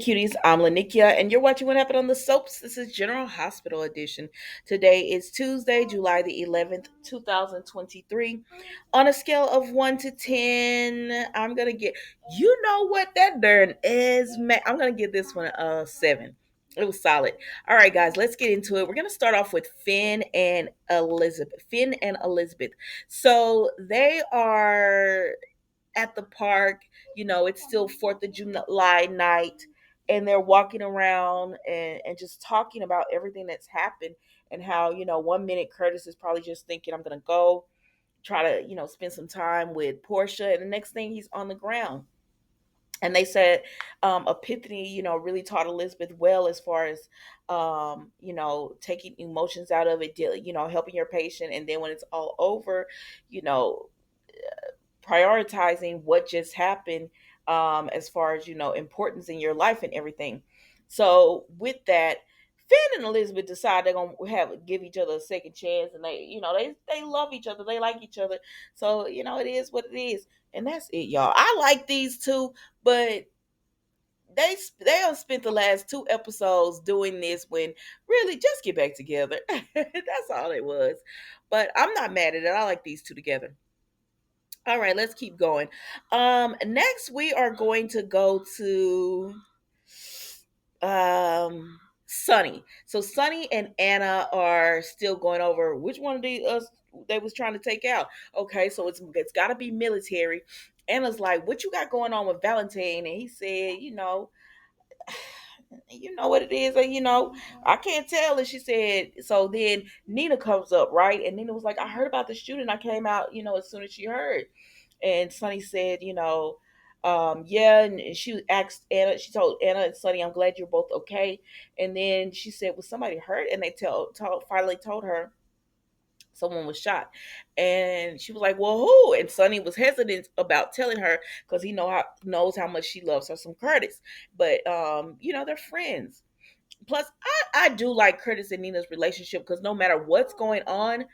Cuties. I'm Lanikia, and you're watching What Happened on the Soaps. This is General Hospital Edition. Today is Tuesday, July the 11th, 2023. On a scale of 1 to 10, I'm going to get, you know what that darn is, man. I'm going to give this one a 7. It was solid. All right, guys, let's get into it. We're going to start off with Finn and Elizabeth. Finn and Elizabeth. So they are at the park. It's still 4th of July night, and they're walking around and just talking about everything that's happened and how, 1 minute Curtis is probably just thinking, I'm going to go try to, spend some time with Portia. And the next thing he's on the ground. And they said Epiphany, really taught Elizabeth well as far as, taking emotions out of it, helping your patient. And then when it's all over, you know, prioritizing what just happened, as far as importance in your life and everything. So with that, Finn and Elizabeth decide they're gonna give each other a second chance, and they love each other, they like each other. So it is what it is, and that's it, y'all. I like these two, but they have spent the last two episodes doing this when really just get back together. That's all it was. But I'm not mad at it. I like these two together. All right, let's keep going. Next we are going to go to Sunny. So Sunny and Anna are still going over which one of the they was trying to take out. Okay, so it's got to be military. Anna's like, "What you got going on with Valentine?" And he said, "You know what it is, and I can't tell." And she said, so then Nina comes up, right? And Nina was like, "I heard about the shooting. I came out, as soon as she heard." And Sunny said, yeah, and she asked Anna, she told Anna and Sunny, "I'm glad you're both okay." And then she said, "Was somebody hurt?" And they finally told her someone was shot. And she was like, "Well, who?" And Sunny was hesitant about telling her because he knows how much she loves her some Curtis. But they're friends. Plus, I do like Curtis and Nina's relationship because no matter what's going on,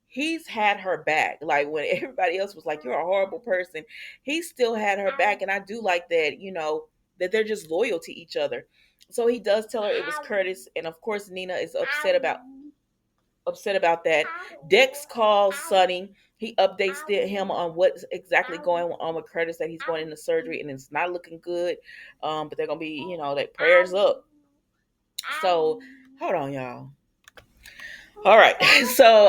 he's had her back. Like when everybody else was like, "You're a horrible person," he still had her back. And I do like that, that they're just loyal to each other. So he does tell her it was Curtis, and of course Nina is upset about that. Dex calls Sonny. He updates him on what's exactly going on with Curtis, that he's going into surgery and it's not looking good. But they're gonna be, like prayers up. So hold on, y'all. All right. So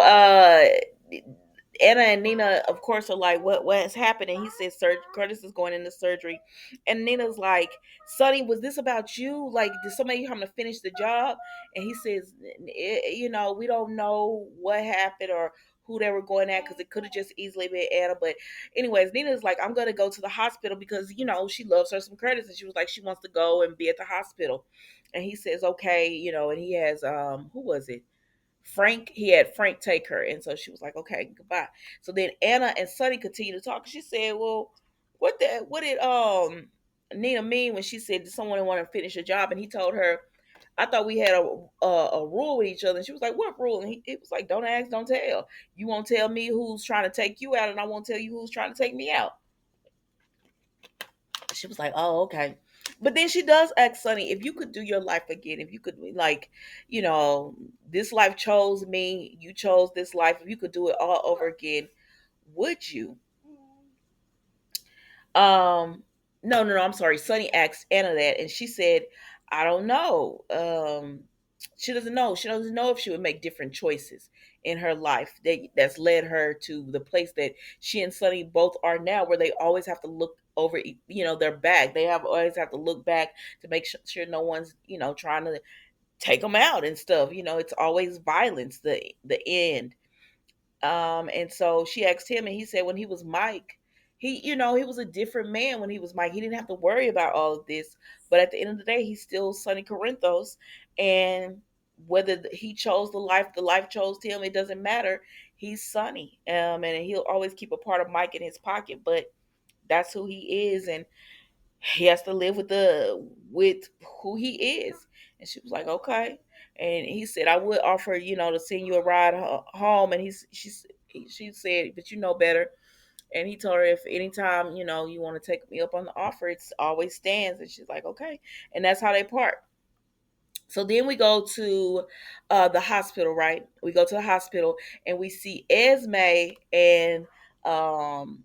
Anna and Nina, of course, are like, what has happened? And he says, Curtis is going into surgery. And Nina's like, "Sonny, was this about you? Like, did somebody come to finish the job?" And he says, We don't know what happened or who they were going at because it could have just easily been Anna. But anyways, Nina's like, "I'm going to go to the hospital because, she loves her some Curtis." And she was like, she wants to go and be at the hospital. And he says, "Okay," and he has, who was it? Frank, he had Frank take her. And so she was like, "Okay, goodbye." So then Anna and Sunny continued to talk. She said, "Well, what did Nina mean when she said, did someone want to finish a job?" And he told her, "I thought we had a rule with each other." And she was like, "What rule?" And it was like, "Don't ask, don't tell. You won't tell me who's trying to take you out, and I won't tell you who's trying to take me out." She was like, "Oh, okay." But then she does ask Sonny, if you could do your life again, if you could, like, this life chose me, you chose this life. If you could do it all over again, would you? Um, no, I'm sorry. Sonny asked Anna that, and she said, "I don't know." She doesn't know. She doesn't know if she would make different choices in her life that's led her to the place that she and Sonny both are now, where they always have to look over, their back. They always have to look back to make sure no one's, trying to take them out and stuff. It's always violence, the end. And so she asked him, and he said when he was Mike, he was a different man when he was Mike. He didn't have to worry about all of this. But at the end of the day, he's still Sonny Corinthos. And whether he chose the life chose him, it doesn't matter. He's Sonny. And he'll always keep a part of Mike in his pocket, but that's who he is. And he has to live with who he is. And she was like, "Okay." And he said, "I would offer, to send you a ride home." And she said, "But you know better." And he told her, if anytime, you want to take me up on the offer, it's always stands. And she's like, okay. And that's how they part. So then we go to the hospital, right? We go to the hospital and we see Esme and um,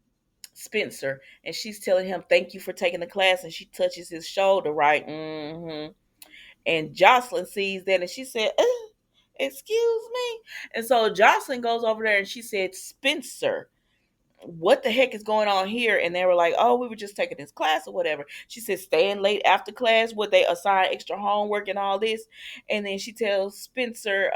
Spencer, and she's telling him, "Thank you for taking the class." And she touches his shoulder, right? And Jocelyn sees that, and she said, "Excuse me." And so Jocelyn goes over there and she said, "Spencer, what the heck is going on here?" And they were like, "Oh, we were just taking this class or whatever." She said, "Staying late after class, would they assign extra homework and all this?" And then she tells Spencer,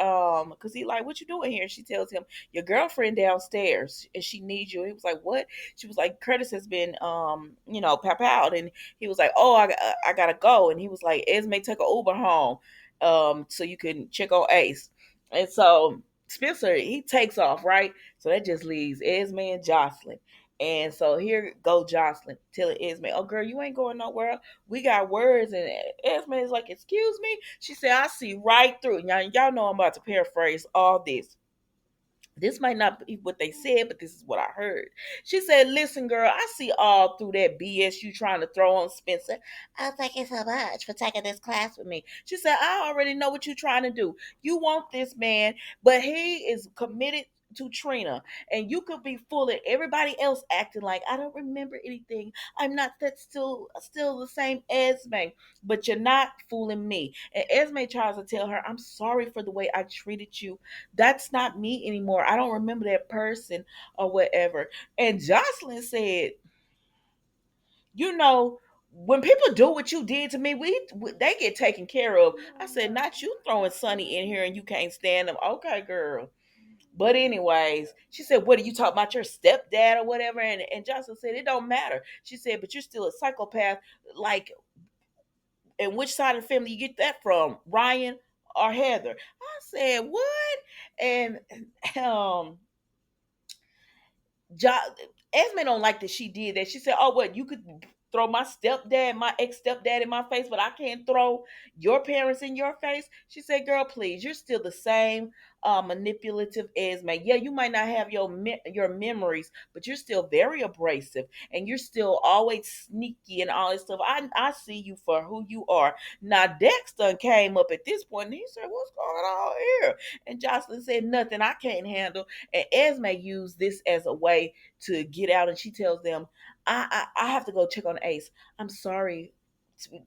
because he like, "What you doing here?" She tells him, "Your girlfriend downstairs and she needs you." He was like, "What?" She was like, "Curtis has been pap out." And he was like, "Oh, I gotta go." And he was like, "Esme, take a Uber home so you can check on Ace." And so Spencer, he takes off, right? So that just leaves Esme and Jocelyn. And so here go Jocelyn telling Esme, "Oh girl, you ain't going nowhere. We got words." And Esme is like, "Excuse me?" She said, "I see right through." Now y'all know I'm about to paraphrase all this. This might not be what they said, but this is what I heard. She said, "Listen, girl, I see all through that BS you trying to throw on Spencer. Oh, thank you so much for taking this class with me." She said, "I already know what you're trying to do. You want this man, but he is committed to Trina, and you could be fooling everybody else acting like I don't remember anything. I'm not that still the same Esme, but you're not fooling me." And Esme tries to tell her, "I'm sorry for the way I treated you. That's not me anymore. I don't remember that person or whatever." And Jocelyn said, "You know, when people do what you did to me, they get taken care of." I said, "Not you throwing Sonny in here and you can't stand him." Okay, girl. But anyways, she said, "What are you talking about, your stepdad or whatever?" And Jocelyn said, "It don't matter." She said, "But you're still a psychopath. Like, and which side of the family you get that from, Ryan or Heather?" I said, "What?" And um Jo- Esme don't like that she did that. She said, "Oh, what, you could throw my stepdad, my ex stepdad in my face, but I can't throw your parents in your face?" She said, "Girl, please, you're still the same manipulative Esme. Yeah, you might not have your memories, but you're still very abrasive, and you're still always sneaky and all this stuff. I see you for who you are." Now Dexter came up at this point, and he said, "What's going on here?" And Jocelyn said, "Nothing I can't handle." And Esme used this as a way to get out, and she tells them, I have to go check on Ace. I'm sorry."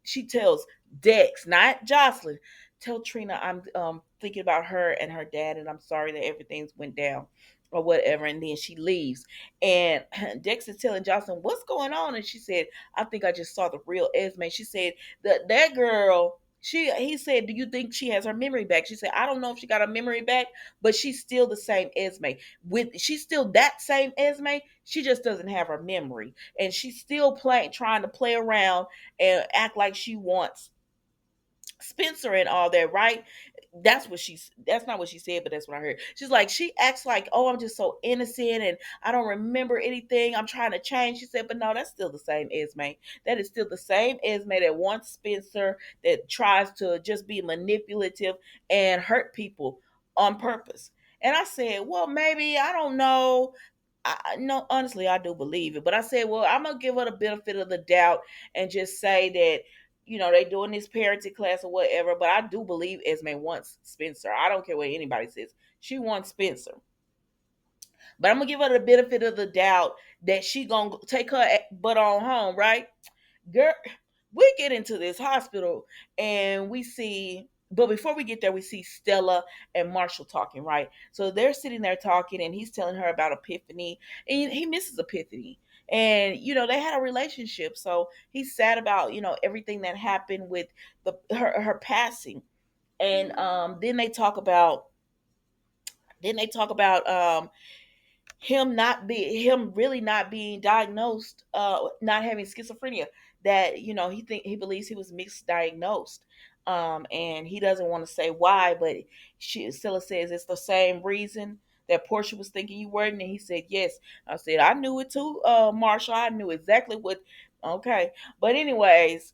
She tells Dex, not Jocelyn, "Tell Trina I'm thinking about her and her dad, and I'm sorry that everything's went down or whatever." And then she leaves. And Dex is telling Jocelyn, "What's going on?" And she said, "I think I just saw the real Esme." She said that girl, he said, "Do you think she has her memory back?" She said, "I don't know if she got her memory back, but she's still the same Esme. She's still that same Esme. She just doesn't have her memory, and she's still playing, trying to play around and act like she wants Spencer and all that, right?" That's not what she said, but that's what I heard. She's like, she acts like, "Oh, I'm just so innocent and I don't remember anything. I'm trying to change." She said, "But no, that's still the same Esme. That is still the same Esme that wants Spencer, that tries to just be manipulative and hurt people on purpose." And I said, "Well, maybe, I don't know." No, honestly, I do believe it. But I said, "Well, I'm gonna give her the benefit of the doubt and just say that, they doing this parenting class or whatever." But I do believe Esme wants Spencer. I don't care what anybody says. She wants Spencer. But I'm gonna give her the benefit of the doubt that she gonna take her butt on home, right? Girl, we get into this hospital and we see, but before we get there, we see Stella and Marshall talking, right? So they're sitting there talking, and he's telling her about Epiphany, and he misses Epiphany. And they had a relationship, so he's sad about everything that happened with her passing. And then they talk about him really not being diagnosed, not having schizophrenia. That he believes he was misdiagnosed. And he doesn't want to say why, but Stella says it's the same reason that Portia was thinking you were. And he said yes. I said, "I knew it too, Marshall. I knew exactly what." Okay. But anyways,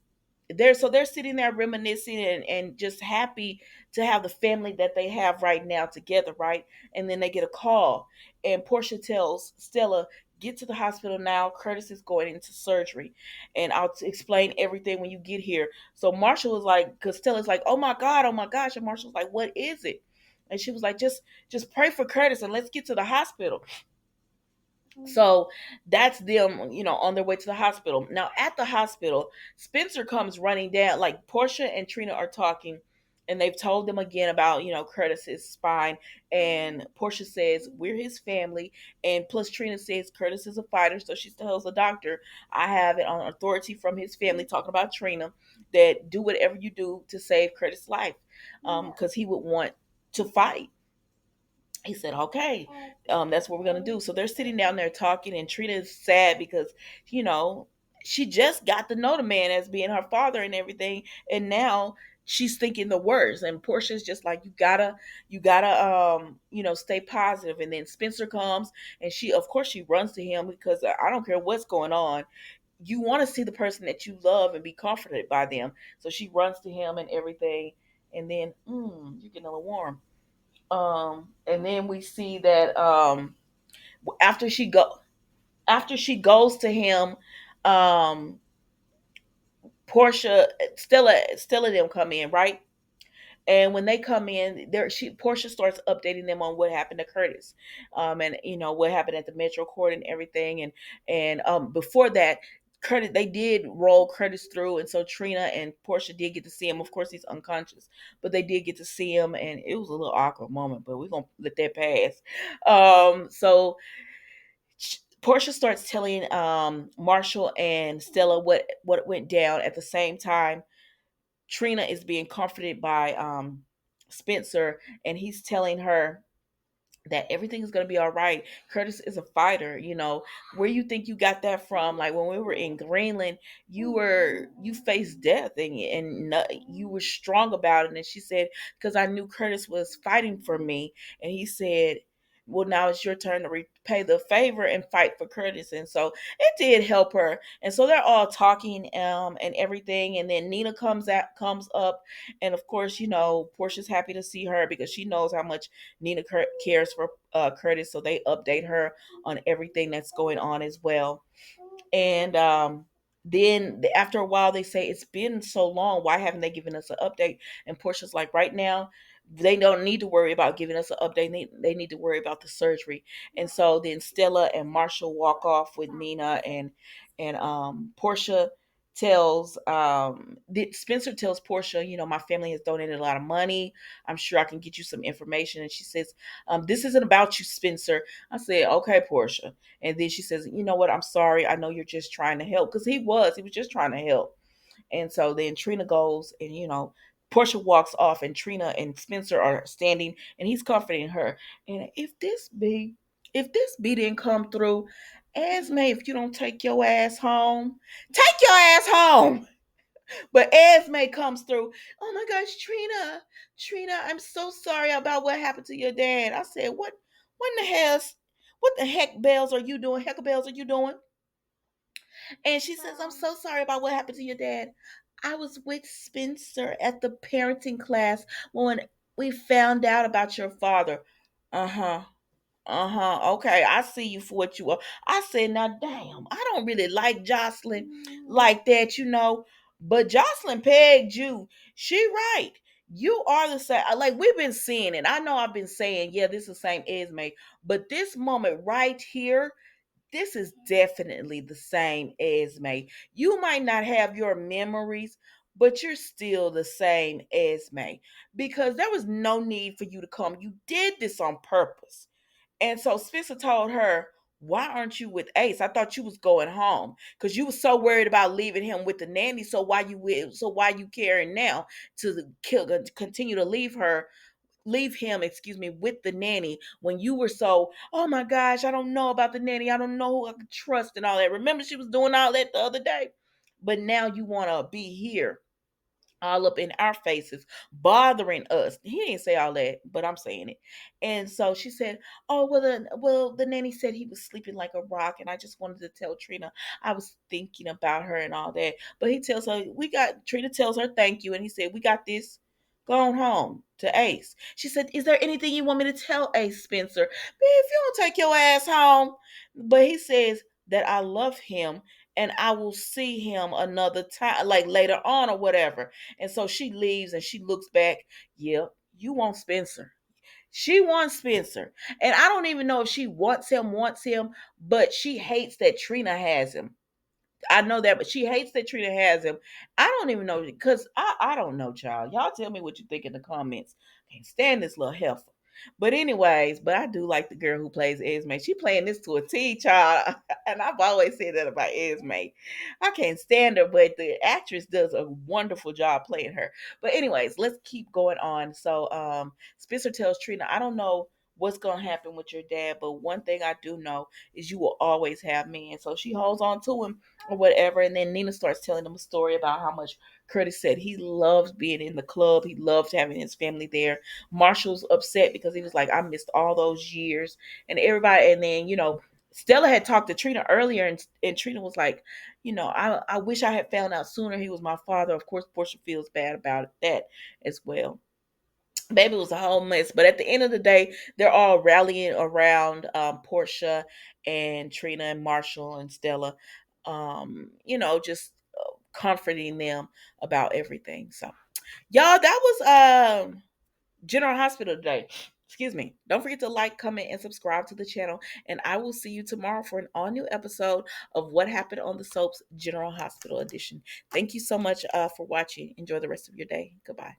they're sitting there reminiscing and just happy to have the family that they have right now together, right? And then they get a call, and Portia tells Stella, Get to the hospital now. Curtis is going into surgery, and I'll explain everything when you get here. So Marshall was like, because Stella's like, oh my God, oh my gosh. And Marshall's like, what is it? And she was like, just pray for Curtis and let's get to the hospital. So that's them, on their way to the hospital. Now at the hospital, Spencer comes running down. Like Portia and Trina are talking, and they've told them again about Curtis's spine. And Portia says we're his family, and plus Trina says Curtis is a fighter, so she tells the doctor, I have it on authority from his family, talking about Trina, that do whatever you do to save Curtis' life, because he would want to fight. He said, okay, that's what we're going to do. So they're sitting down there talking, and Trina is sad because, you know, she just got to know the man as being her father and everything. And now she's thinking the worst. And Portia's just like, you gotta, stay positive. And then Spencer comes, and of course, she runs to him because I don't care what's going on. You want to see the person that you love and be comforted by them. So she runs to him and everything. And then, you're getting a little warm. And then we see that after she go after she goes to him, um, Portia, Stella, them come in, right? And when they come in, Portia starts updating them on what happened to Curtis, and what happened at the Metro Court and everything. And before that, Curtis, they did roll Curtis through, and so Trina and Portia did get to see him. Of course, he's unconscious, but they did get to see him, and it was a little awkward moment, but we're gonna let that pass. So Portia starts telling Marshall and Stella what went down. At the same time, Trina is being comforted by Spencer, and he's telling her that everything is going to be all right. Curtis is a fighter, where you think you got that from? Like when we were in Greenland, you faced death, and you were strong about it. And she said, because I knew Curtis was fighting for me. And he said, well, now it's your turn to repay the favor and fight for Curtis. And so it did help her. And so they're all talking and everything. And then Nina comes up, and of course, Portia's happy to see her because she knows how much Nina cares for Curtis. So they update her on everything that's going on as well. And then after a while, they say, it's been so long. Why haven't they given us an update? And Portia's like, right now, they don't need to worry about giving us an update. They need to worry about the surgery. And so then Stella and Marshall walk off with Nina, and Portia Spencer tells Portia, my family has donated a lot of money. I'm sure I can get you some information. And she says, this isn't about you, Spencer. I said, okay, Portia. And then she says, you know what? I'm sorry. I know you're just trying to help. Because he was just trying to help. And so then Trina goes, and Portia walks off, and Trina and Spencer are standing, and he's comforting her. And if this B didn't come through, Esme, if you don't take your ass home, take your ass home. But Esme comes through. Oh my gosh, Trina, I'm so sorry about what happened to your dad. I said, what in the hell? What the heck bells are you doing? Heck bells are you doing? And she says, I'm so sorry about what happened to your dad. I was with Spencer at the parenting class when we found out about your father. Uh huh. Uh-huh. Okay, I see you for what you are. I said, now damn, I don't really like Jocelyn like that. But Jocelyn pegged you. She right. You are the same. Like we've been seeing it. I know I've been saying, yeah, this is the same Esme. But this moment right here, this is definitely the same Esme. You might not have your memories, but you're still the same Esme. Because there was no need for you to come. You did this on purpose. And so Spencer told her, why aren't you with Ace? I thought you was going home because you was so worried about leaving him with the nanny. So why you caring now to continue to leave him, excuse me, with the nanny when you were so, oh my gosh, I don't know about the nanny. I don't know who I can trust and all that. Remember, she was doing all that the other day. But now you want to be here all up in our faces, bothering us. He didn't say all that, but I'm saying it. And so she said, "Oh well, the nanny said he was sleeping like a rock, and I just wanted to tell Trina I was thinking about her and all that." But he tells her, "We got." Trina tells her, "Thank you," and he said, "We got this." gone home to Ace. She said, "Is there anything you want me to tell Ace, Spencer? Man, if you don't take your ass home." But he says that I love him and I will see him another time, like later on or whatever. And so she leaves and she looks back. Yep, you want Spencer. She wants Spencer. And I don't even know if she wants him, but she hates that Trina has him. I know that, but she hates that Trina has him. I don't even know because I don't know, child. Y'all tell me what you think in the comments. Can't stand this little heifer. But anyways, but I do like the girl who plays Esme. She playing this to a T, child, and I've always said that about Esme. I can't stand her, but the actress does a wonderful job playing her. But anyways, let's keep going on. So, Spencer tells Trina, "I don't know what's gonna happen with your dad, but one thing I do know is you will always have me." And so she holds on to him or whatever. And then Nina starts telling them a story about how much Curtis said he loves being in the club. He loves having his family there. Marshall's upset because he was like, "I missed all those years." And everybody, and then, Stella had talked to Trina earlier, and Trina was like, I wish I had found out sooner he was my father. Of course, Portia feels bad about that as well. Baby, it was a whole mess. But at the end of the day, they're all rallying around Portia and Trina and Marshall and Stella, just comforting them about everything. So, y'all, that was General Hospital today. Excuse me. Don't forget to like, comment, and subscribe to the channel. And I will see you tomorrow for an all new episode of What Happened on the Soaps General Hospital Edition. Thank you so much for watching. Enjoy the rest of your day. Goodbye.